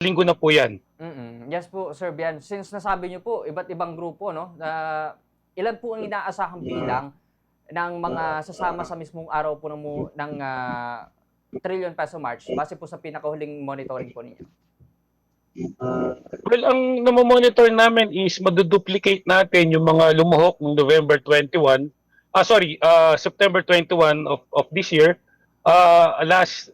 linggo na po yan. Yes po, Sir Bian. Since nasabi niyo po, iba't ibang grupo, no? Ilan po ang inaasahang bilang ng mga sasama sa mismong araw po ng Trillion Peso March base po sa pinakahuling monitoring po ninyo? Well, ang namomonitor namin is maduduplicate natin yung mga lumuhok ng November 21, September 21 of this year. Last,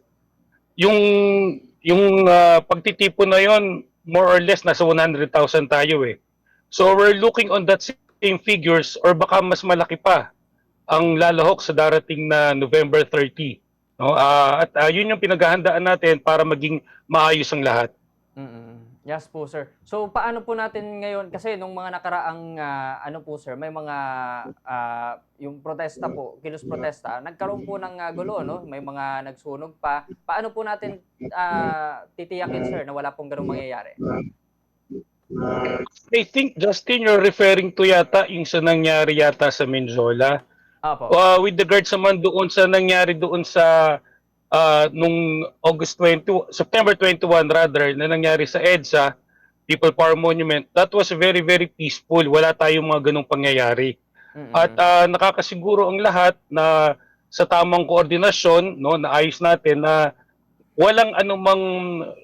yung pagtitipon na yon, more or less nasa 100,000 tayo eh. So we're looking on that same figures or baka mas malaki pa ang lalahok sa darating na November 30. No? Yun yung pinaghahandaan natin para maging maayos ang lahat. Yes po, sir. So paano po natin ngayon kasi nung mga nakaraang ano po sir, may mga yung protesta po, kilos protesta, nagkaroon po ng gulo, no? May mga nagsunog pa. Paano po natin titiyakin sir na wala pong ganung mangyayari? I think, Justin, you're referring to yata yung sa nangyari yata sa Menjola. Opo. With regards naman doon sa nangyari doon sa nung September 21 rather, na nangyari sa EDSA, People Power Monument, that was very, very peaceful. Wala tayong mga ganong pangyayari. At nakakasiguro ang lahat na sa tamang koordinasyon, no, naayos natin na walang anumang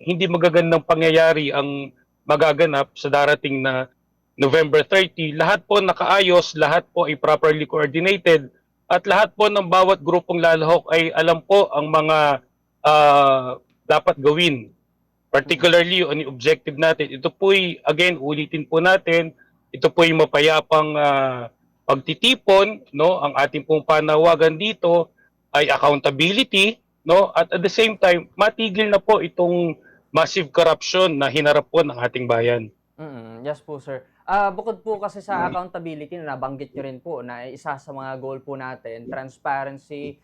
hindi magagandang pangyayari ang magaganap sa darating na November 30. Lahat po nakaayos, lahat po ay properly coordinated, at lahat po ng bawat grupong lalahok ay alam po ang mga dapat gawin. Particularly on the objective natin. Ito po'y, again, ulitin po natin, ito po'y mapayapang pagtitipon, no? Ang ating pong panawagan dito ay accountability, no? At the same time, matigil na po itong massive corruption na hinarap po ng ating bayan. Yes po, sir. Bukod po kasi sa accountability na nabanggit nyo rin po na isa sa mga goal po natin, transparency,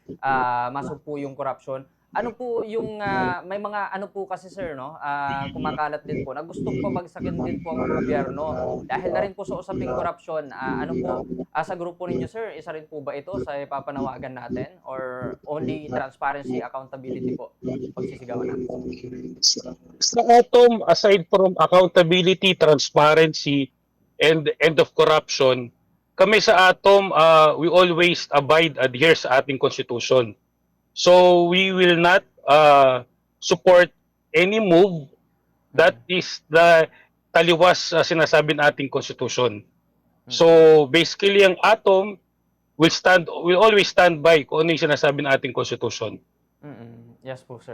masok po yung corruption. Ano po yung may mga ano po kasi sir no, kumakalat din po na gusto po bagsakin din po ang gobyerno dahil na rin po sa usaping korupsyon. Ano po sa grupo ninyo sir, isa rin po ba ito sa ipapanawagan natin or only transparency, accountability po pagsisigawan natin? Sa ATOM, aside from accountability, transparency, and end of corruption, kami sa ATOM, we always adhere sa ating constitution. So we will not support any move that is the taliwas sinasabi ng ating constitution. So basically ang ATOM will always stand by kung ano yung sinasabi ng ating constitution. Yes po sir.